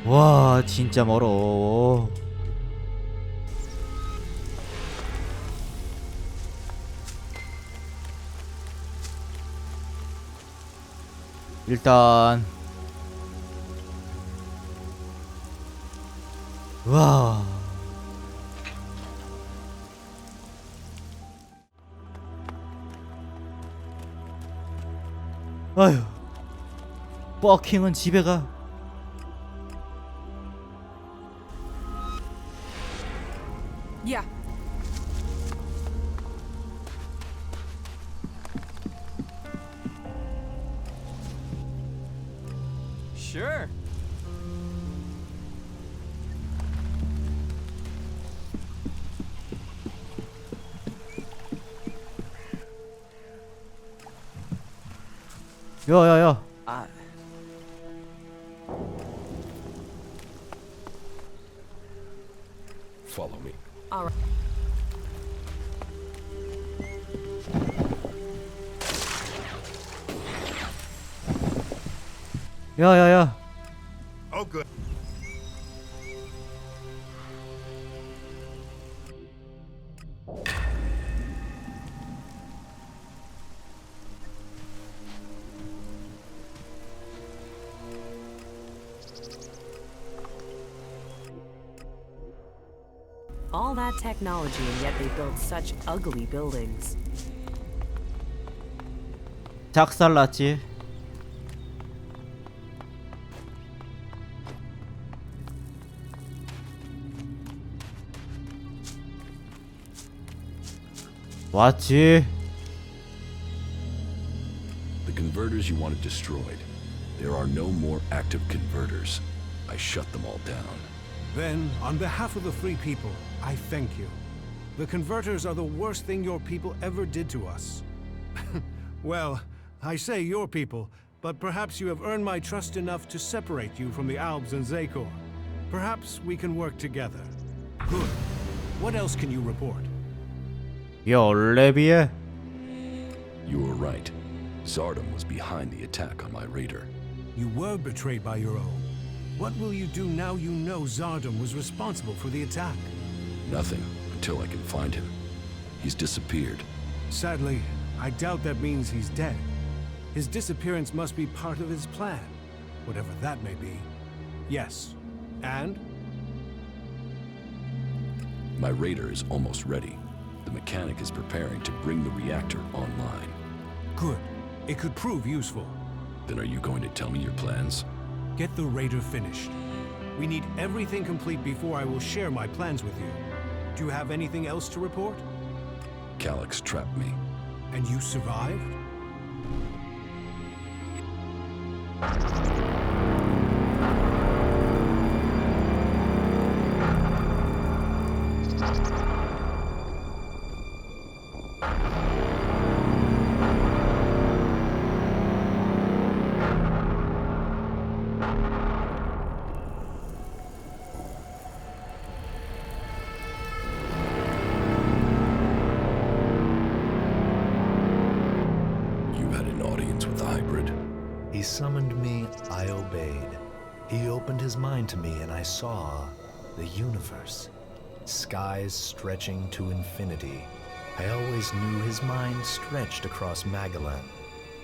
와 진짜 멀어. 일단 와 아휴 버킹은 집에 가. Yeah. Sure. 야야야 Follow me. All right. 야야야 Oh, good. All that technology, and yet they build such ugly buildings. 작살났지. 왔지. The converters you wanted destroyed. There are no more active converters. I shut them all down. Then, on behalf of the free people, I thank you. The converters are the worst thing your people ever did to us. Well, I say your people, but perhaps you have earned my trust enough to separate you from the Albs and Zakor. Perhaps we can work together. Good. What else can you report? 열레비에 You were right. Zardom was behind the attack on my raider. You were betrayed by your own. What will you do now you know Zardom was responsible for the attack? Nothing until I can find him. He's disappeared. Sadly, I doubt that means he's dead. His disappearance must be part of his plan, whatever that may be. Yes. And? My raider is almost ready. The mechanic is preparing to bring the reactor online. Good. It could prove useful. Then are you going to tell me your plans? Get the raider finished. We need everything complete before I will share my plans with you. Do you have anything else to report? Calyx trapped me. And you survived? You had an audience with the hybrid. He summoned me, I obeyed. He opened his mind to me and I saw the universe. Skies stretching to infinity. I always knew his mind stretched across Magellan.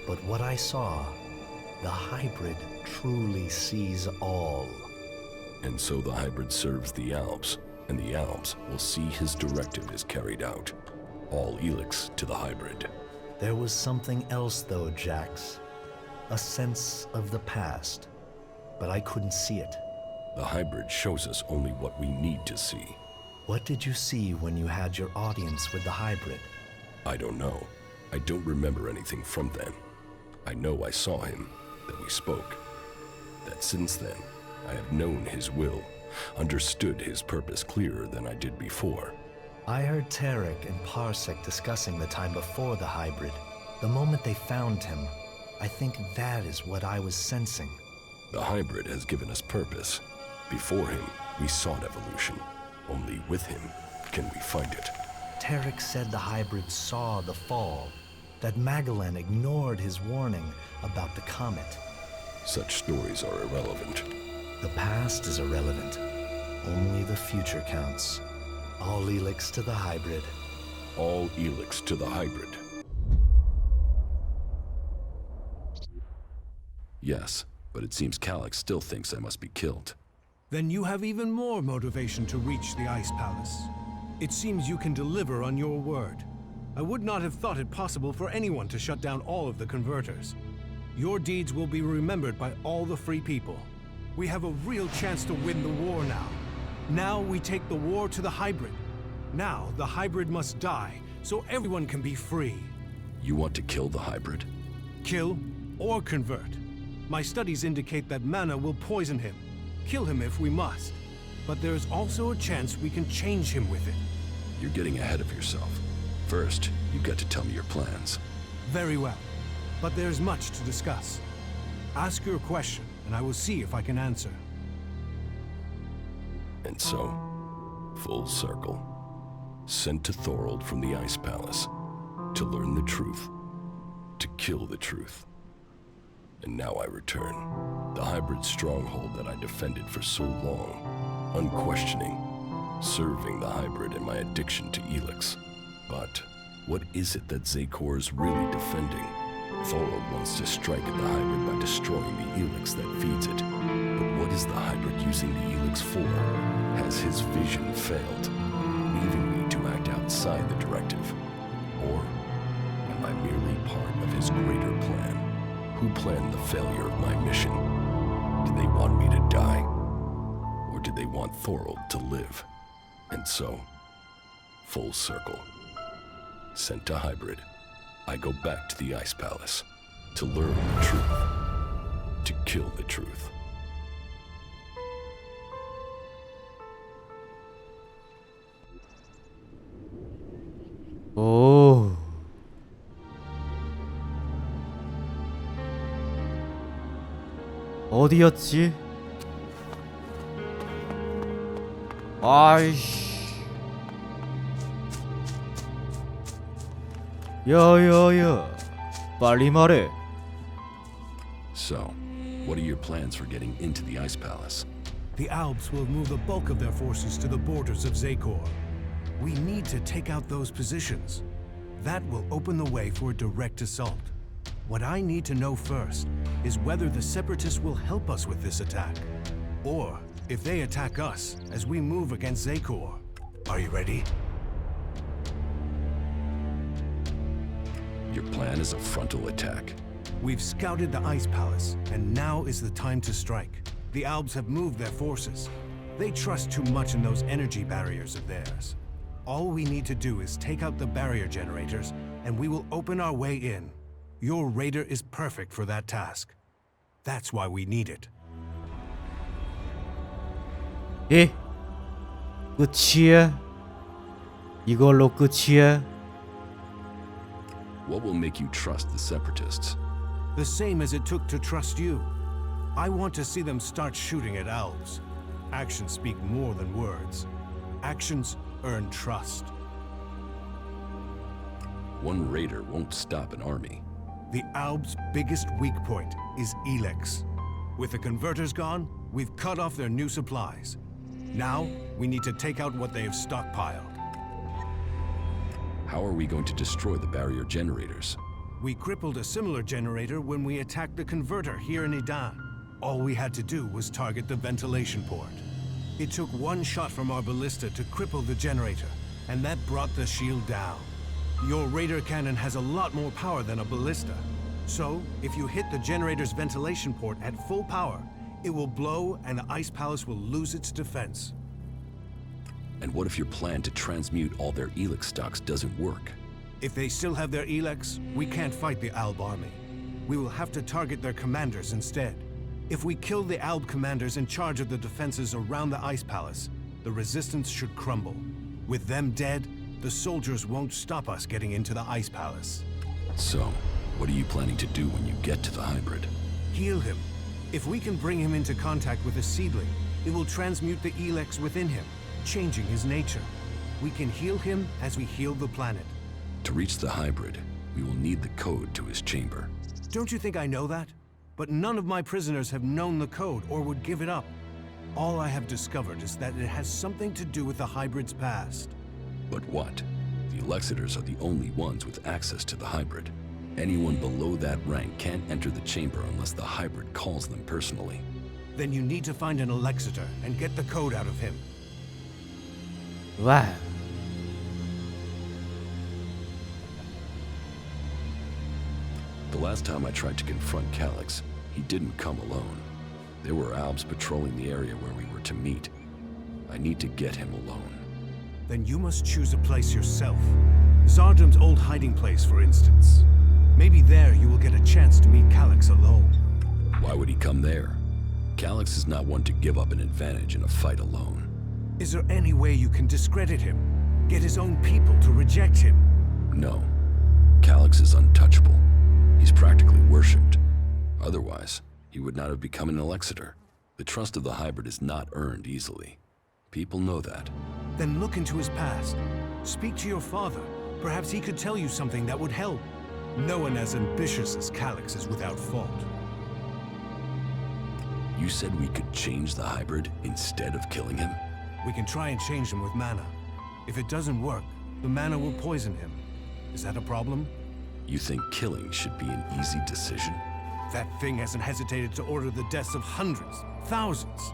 But what I saw, the hybrid truly sees all. And so the hybrid serves the Alps, and the Alps will see his directive is carried out. All Elex to the hybrid. There was something else though, Jax. A sense of the past. But I couldn't see it. The hybrid shows us only what we need to see. What did you see when you had your audience with the hybrid? I don't know. I don't remember anything from then. I know I saw him, that we spoke. That since then, I have known his will, understood his purpose clearer than I did before. I heard Tarek and Parsec discussing the time before the hybrid. The moment they found him, I think that is what I was sensing. The hybrid has given us purpose. Before him, we sought evolution. Only with him can we find it. Tarek said the hybrid saw the fall, that Magellan ignored his warning about the comet. Such stories are irrelevant. The past is irrelevant. Only the future counts. All Elex to the hybrid. All Elex to the hybrid. Yes, but it seems Calyx still thinks I must be killed. Then you have even more motivation to reach the Ice Palace. It seems you can deliver on your word. I would not have thought it possible for anyone to shut down all of the converters. Your deeds will be remembered by all the free people. We have a real chance to win the war now. Now we take the war to the hybrid. Now the hybrid must die, so everyone can be free. You want to kill the hybrid? Kill or convert. My studies indicate that mana will poison him. Kill him if we must. But there is also a chance we can change him with it. You're getting ahead of yourself. First, you've got to tell me your plans. Very well. But there's much to discuss. Ask your question, and I will see if I can answer. And so, full circle. Sent to Thorold from the Ice Palace. To learn the truth. To kill the truth. And now I return. The hybrid stronghold that I defended for so long. Unquestioning. Serving the hybrid and my addiction to Elex. But what is it that Zakor is really defending? Thorold wants to strike at the hybrid by destroying the Elex that feeds it. But what is the hybrid using the Elex for? Has his vision failed, leaving me to act outside the directive? Or am I merely part of his greater plan? Who planned the failure of my mission? Did they want me to die? Or did they want Thorold to live? And so, full circle. Sent to hybrid, I go back to the Ice Palace to learn the truth, to kill the truth. 오. 어디였지? 아이씨. 야야야. 빨리 말해. So, what are your plans for getting into the Ice Palace? The Albs will move the bulk of their forces to the borders of Zakor. We need to take out those positions. That will open the way for a direct assault. What I need to know first is whether the Separatists will help us with this attack, or if they attack us as we move against Zakor. Are you ready? Your plan is a frontal attack. We've scouted the Ice Palace, and now is the time to strike. The Albs have moved their forces. They trust too much in those energy barriers of theirs. All we need to do is take out the barrier generators, and we will open our way in. Your raider is perfect for that task. That's why we need it. 예? 끝이야? 이걸로 끝이야? What will make you trust the Separatists? The same as it took to trust you. I want to see them start shooting at Albs. Actions speak more than words. Actions earn trust. One raider won't stop an army. The Albs' biggest weak point is Elex. With the converters gone, we've cut off their new supplies. Now, we need to take out what they have stockpiled. How are we going to destroy the barrier generators? We crippled a similar generator when we attacked the converter here in Idan. All we had to do was target the ventilation port. It took one shot from our ballista to cripple the generator, and that brought the shield down. Your radar cannon has a lot more power than a ballista. So, if you hit the generator's ventilation port at full power, it will blow and the Ice Palace will lose its defense. And what if your plan to transmute all their Elex stocks doesn't work? If they still have their Elex, we can't fight the Alb army. We will have to target their commanders instead. If we kill the Alb commanders in charge of the defenses around the Ice Palace, the resistance should crumble. With them dead, the soldiers won't stop us getting into the Ice Palace. So, what are you planning to do when you get to the hybrid? Heal him. If we can bring him into contact with a seedling, it will transmute the Elex within him, changing his nature. We can heal him as we heal the planet. To reach the hybrid, we will need the code to his chamber. Don't you think I know that? But none of my prisoners have known the code or would give it up. All I have discovered is that it has something to do with the hybrid's past. But what? The Elexitors are the only ones with access to the hybrid. Anyone below that rank can't enter the chamber unless the hybrid calls them personally. Then you need to find an Elexitor and get the code out of him. Wow. The last time I tried to confront Calyx, he didn't come alone. There were Albs patrolling the area where we were to meet. I need to get him alone. Then you must choose a place yourself. Zardum's old hiding place, for instance. Maybe there you will get a chance to meet Calyx alone. Why would he come there? Calyx is not one to give up an advantage in a fight alone. Is there any way you can discredit him? Get his own people to reject him? No. Calyx is untouchable. He's practically worshipped. Otherwise, he would not have become an Elexitor. The trust of the hybrid is not earned easily. People know that. Then look into his past. Speak to your father. Perhaps he could tell you something that would help. No one as ambitious as Calyx is without fault. You said we could change the hybrid instead of killing him? We can try and change him with mana. If it doesn't work, the mana will poison him. Is that a problem? You think killing should be an easy decision? That thing hasn't hesitated to order the deaths of hundreds, thousands.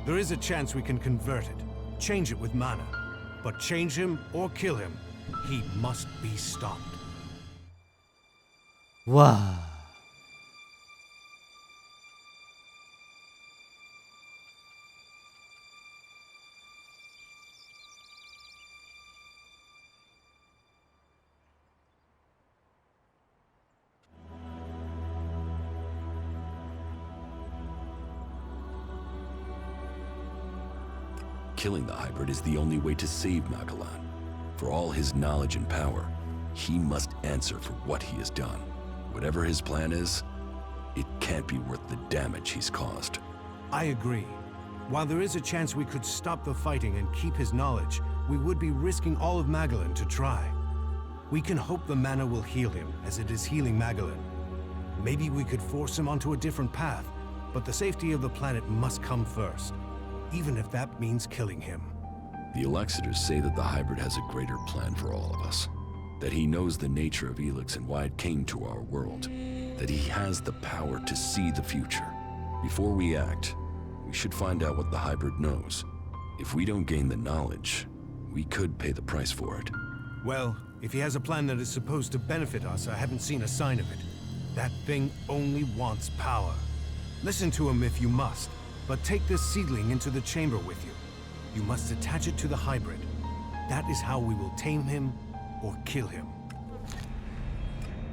There is a chance we can convert it, change it with mana. But change him or kill him, he must be stopped. 와. Killing the hybrid is the only way to save Magellan. For all his knowledge and power, he must answer for what he has done. Whatever his plan is, it can't be worth the damage he's caused. I agree. While there is a chance we could stop the fighting and keep his knowledge, we would be risking all of Magellan to try. We can hope the mana will heal him, as it is healing Magellan. Maybe we could force him onto a different path, but the safety of the planet must come first, even if that means killing him. The Elexitors say that the hybrid has a greater plan for all of us. That he knows the nature of Elex and why it came to our world. That he has the power to see the future. Before we act, we should find out what the hybrid knows. If we don't gain the knowledge, we could pay the price for it. Well, if he has a plan that is supposed to benefit us, I haven't seen a sign of it. That thing only wants power. Listen to him if you must, but take this seedling into the chamber with you. You must attach it to the hybrid. That is how we will tame him or kill him.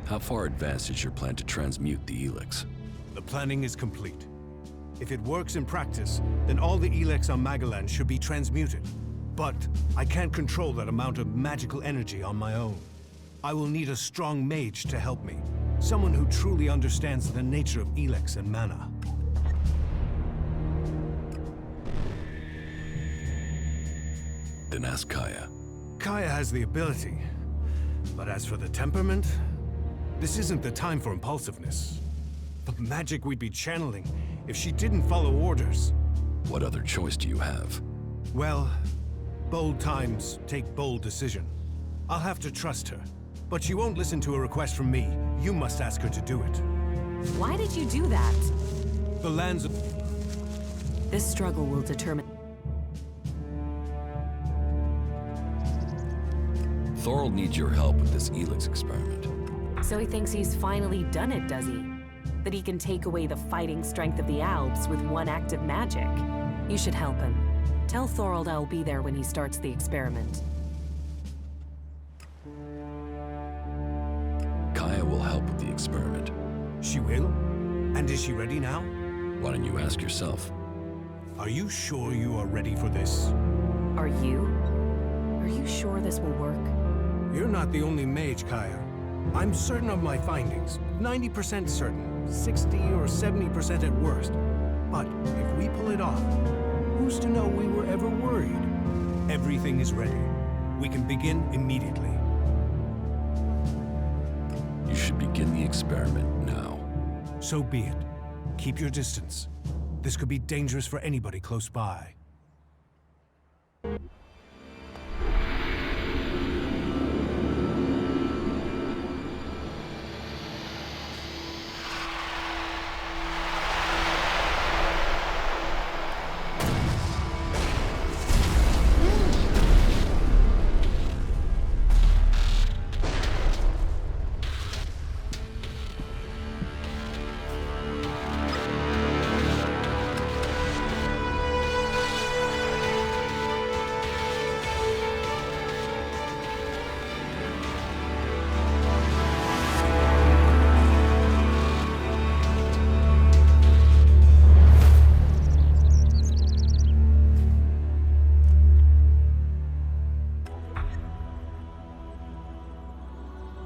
How far advanced is your plan to transmute the Elex? The planning is complete. If it works in practice, then all the Elex on Magellan should be transmuted. But I can't control that amount of magical energy on my own. I will need a strong mage to help me. Someone who truly understands the nature of Elex and mana. Then ask Kaya. Kaya has the ability. But as for the temperament, this isn't the time for impulsiveness. The magic we'd be channeling if she didn't follow orders. What other choice do you have? Well, bold times take bold decision. I'll have to trust her. But she won't listen to a request from me. You must ask her to do it. Why did you do that? The lands of... This struggle will determine... Thorold needs your help with this Elex experiment. So he thinks he's finally done it, does he? That he can take away the fighting strength of the Alps with one act of magic. You should help him. Tell Thorold I'll be there when he starts the experiment. Kaya will help with the experiment. She will? And is she ready now? Why don't you ask yourself? Are you sure you are ready for this? Are you? Are you sure this will work? You're not the only mage, Kaya. I'm certain of my findings. 90% certain. 60 or 70% at worst. But if we pull it off, who's to know we were ever worried? Everything is ready. We can begin immediately. You should begin the experiment now. So be it. Keep your distance. This could be dangerous for anybody close by.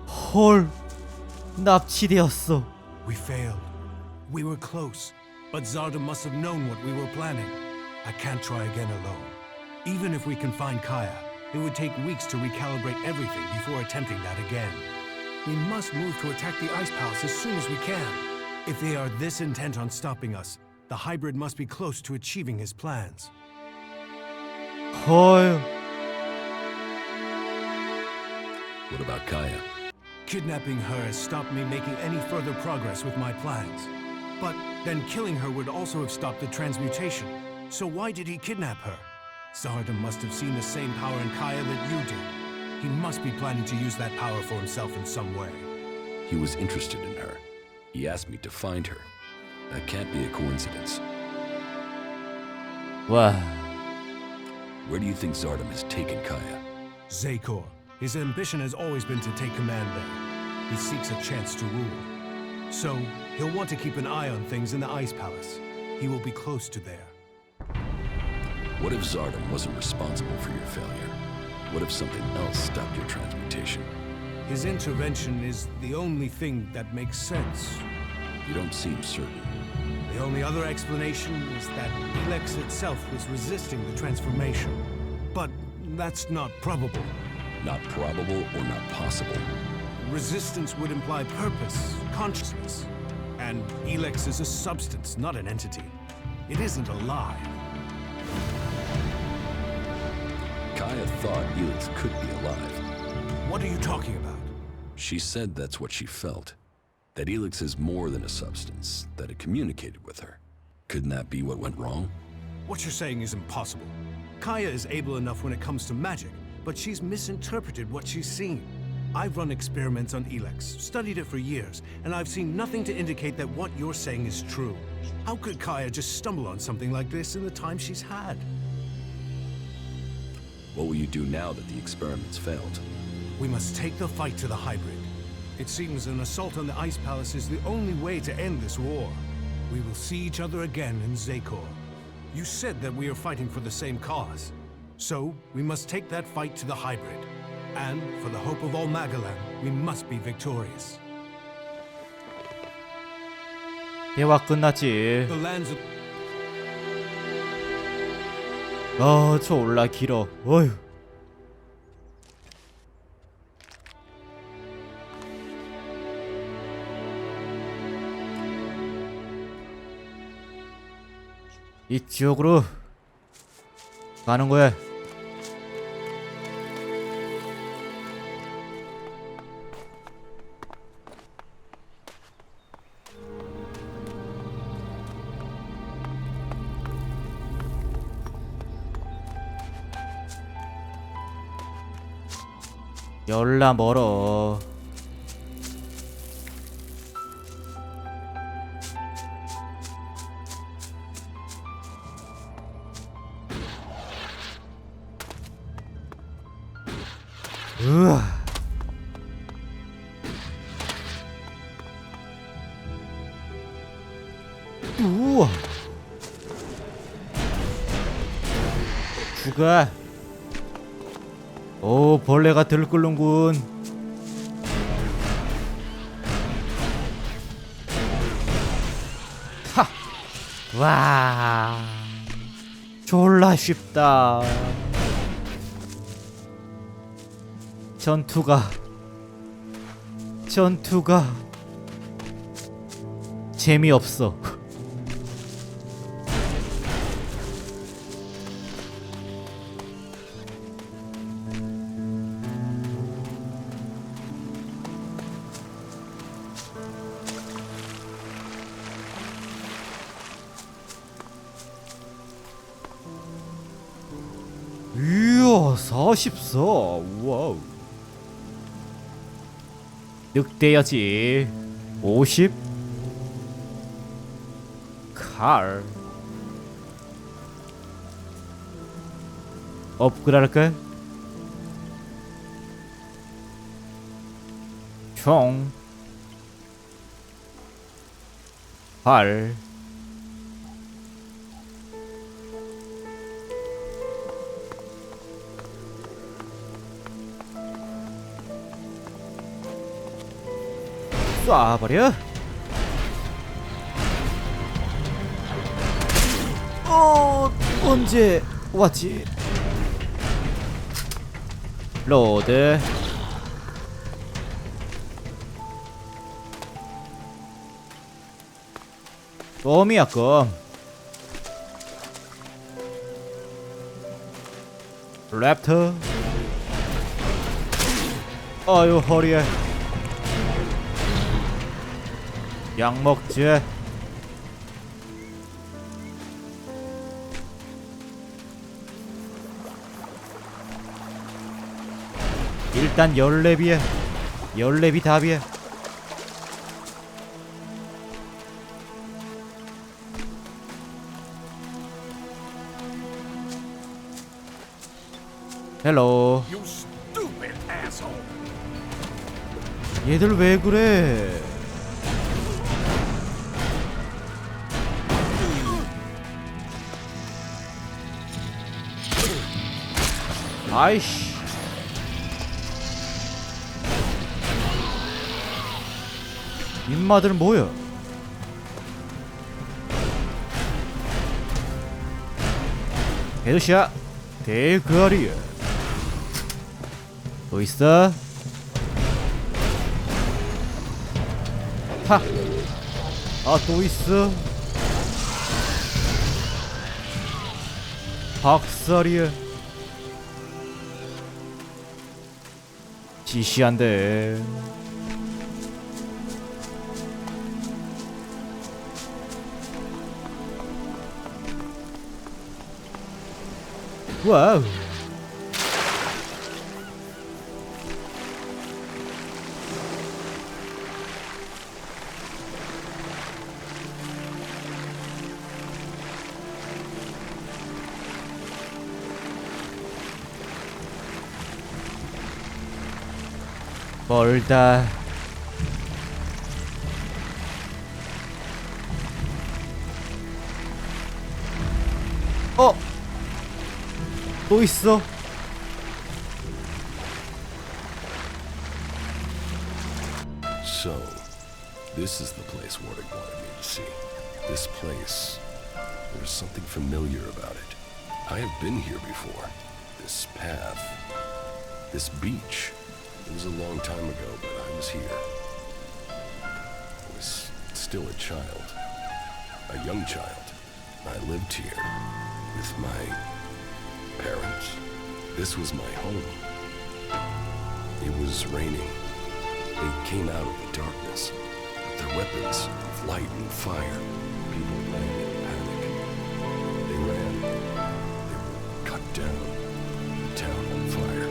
헐, 납치되었어. We failed. We were close, but Zarda must have known what we were planning. I can't try again alone. Even if we can find Kaya, it would take weeks to recalibrate everything before attempting that again. We must move to attack the Ice Palace as soon as we can. If they are this intent on stopping us, the hybrid must be close to achieving his plans. 헐, What about Kaya? Kidnapping her has stopped me making any further progress with my plans. But then killing her would also have stopped the transmutation. So why did he kidnap her? Zarda must have seen the same power in Kaya that you did. He must be planning to use that power for himself in some way. He was interested in her. He asked me to find her. That can't be a coincidence. 와, Where do you think Zardom has taken Kaya? Zakor. His ambition has always been to take command there. He seeks a chance to rule. So, he'll want to keep an eye on things in the Ice Palace. He will be close to there. What if Zardom wasn't responsible for your failure? What if something else stopped your transmutation? His intervention is the only thing that makes sense. You don't seem certain. The only other explanation is that Elex itself was resisting the transformation. But that's not probable. Not probable or not possible. Resistance would imply purpose, consciousness. And Elex is a substance, not an entity. It isn't alive. Kaya thought Elex could be alive. What are you talking about? She said that's what she felt. That Elex is more than a substance, that it communicated with her. Couldn't that be what went wrong? What you're saying is impossible. Kaya is able enough when it comes to magic, but she's misinterpreted what she's seen. I've run experiments on Elex, studied it for years, and I've seen nothing to indicate that what you're saying is true. How could Kaya just stumble on something like this in the time she's had? What will you do now that the experiments failed? We must take the fight to the hybrid. It seems an assault on the Ice Palace is the only way to end this war. We will see each other again in Zakor. You said that we are fighting for the same cause. So, we must take that fight to the hybrid. And, for the hope of all Magalan, we must be victorious. 대화 끝났지. The lands of... 아, 졸라 길어. 어휴. 이쪽으로 가는 거야. 열나 멀어. 으아. 우와. 죽어. 오, 벌레가 들끓는군. 하. 와. 졸라 쉽다. 전투가 재미없어. 44. 와우. 늑대여지. 50. 칼. 업그레이드할까? 총. 발. 쏴버려. 언제 왔지? 로드. 껌이야 껌. 랩터. 아유 허리에. 약 먹지. 일단 14비에 14비 답이야. 헬로. You stupid asshole! 얘들 왜 그래? 아이씨. 인마들 뭐야? 헤드샷 대가리야. 또 있어? 하. 아, 또 있어? 박살이야. 지시한데. 와우. 멀다. 또 있어. So, this is the place Warwick wanted me to see. This place. There's something familiar about it. I have been here before. This path. This beach. It was a long time ago, but I was here. I was still a child. A young child. I lived here with my parents. This was my home. It was raining. They came out of the darkness with their weapons of light and fire. People ran in panic. They ran. They were cut down. The town on fire.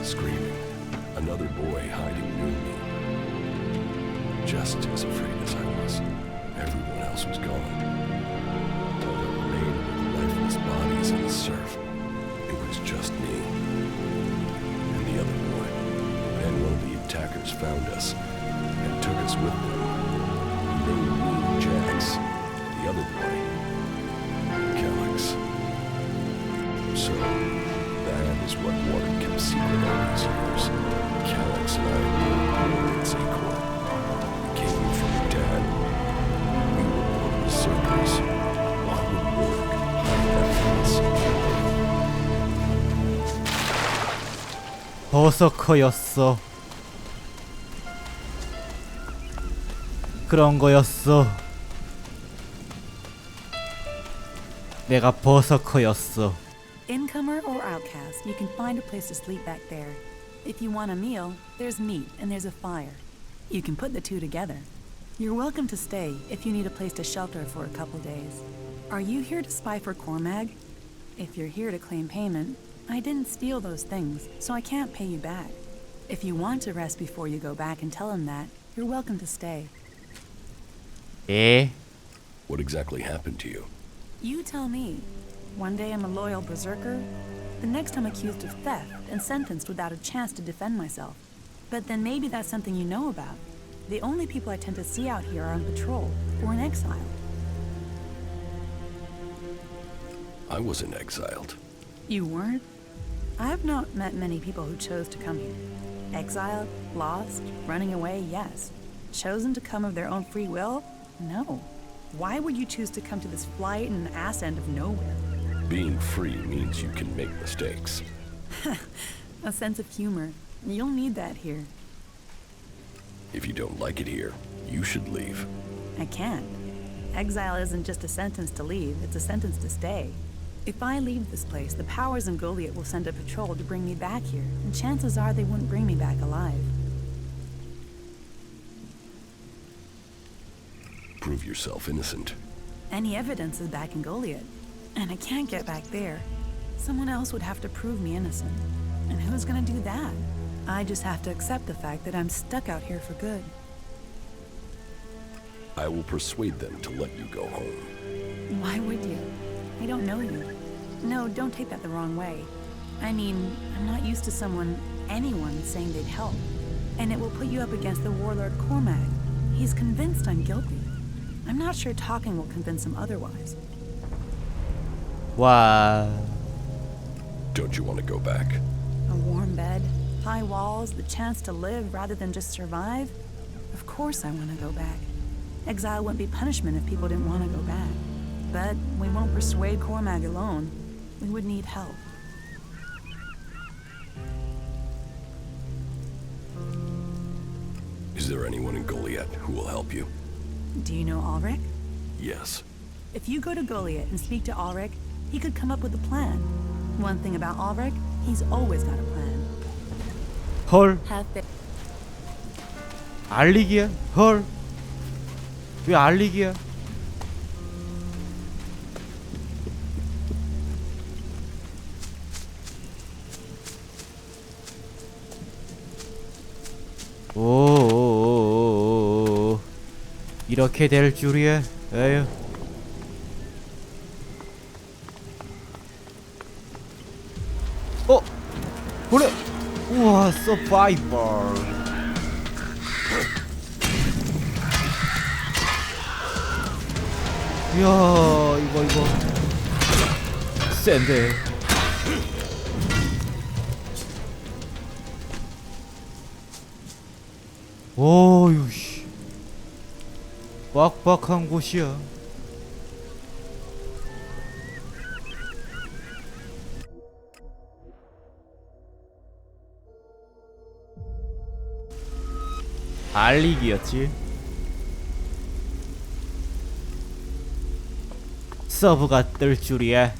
Screaming. Another boy hiding near me. Just as afraid as I was. Everyone else was gone. All that remained were the lifeless bodies in the surf. It was just me. And the other boy. Then one of the attackers found us and took us with them. He named me Jax. The other boy. Alex. So, that is what Warwick kept secret all these years. Alex and I were born in Zacor. We came from a dad. We were born berserkers. Why would Warwick hide that from us? 버서커였어. 그런 거였어. 내가 버서커였어. Incomer or outcast, you can find a place to sleep back there. If you want a meal, there's meat and there's a fire. You can put the two together. You're welcome to stay if you need a place to shelter for a couple days. Are you here to spy for Cormag? If you're here to claim payment, I didn't steal those things, so I can't pay you back. If you want to rest before you go back and tell him that, you're welcome to stay. 예? What exactly happened to you? You tell me. One day I'm a loyal berserker, the next I'm accused of theft and sentenced without a chance to defend myself. But then maybe that's something you know about. The only people I tend to see out here are on patrol or in exile. I wasn't exiled. You weren't? I've not met many people who chose to come here. Exiled, lost, running away, yes. Chosen to come of their own free will? No. Why would you choose to come to this flight and ass end of nowhere? Being free means you can make mistakes. A sense of humor. You'll need that here. If you don't like it here, you should leave. I can't. Exile isn't just a sentence to leave, it's a sentence to stay. If I leave this place, the powers in Goliath will send a patrol to bring me back here, and chances are they wouldn't bring me back alive. Prove yourself innocent. Any evidence is back in Goliath, and I can't get back there. Someone else would have to prove me innocent. And who's gonna do that? I just have to accept the fact that I'm stuck out here for good. I will persuade them to let you go home. Why would you? I don't know you. No, don't take that the wrong way. I mean, I'm not used to anyone saying they'd help. And it will put you up against the warlord Cormac. He's convinced I'm guilty. I'm not sure talking will convince him otherwise. 와. Don't you want to go back? A warm bed, high walls, the chance to live rather than just survive? Of course I want to go back. Exile wouldn't be punishment if people didn't want to go back. But we won't persuade Cormac alone. We would need help. Is there anyone in Goliath who will help you? Do you know Ulrich? Yes. If you go to Goliath and speak to Ulrich, he could come up with a plan. One thing about Ulrich, he's always got a plan. 헐. Have they... 알리기야? 헐. 왜 알리기야? 오, 이렇게 될 줄이야. 에휴. 그래. 우와, 서바이벌. 이야, 이거 센데. 오유 씨. 빡빡한 곳이야. 알리기였지. 서브가 뜰 줄이야.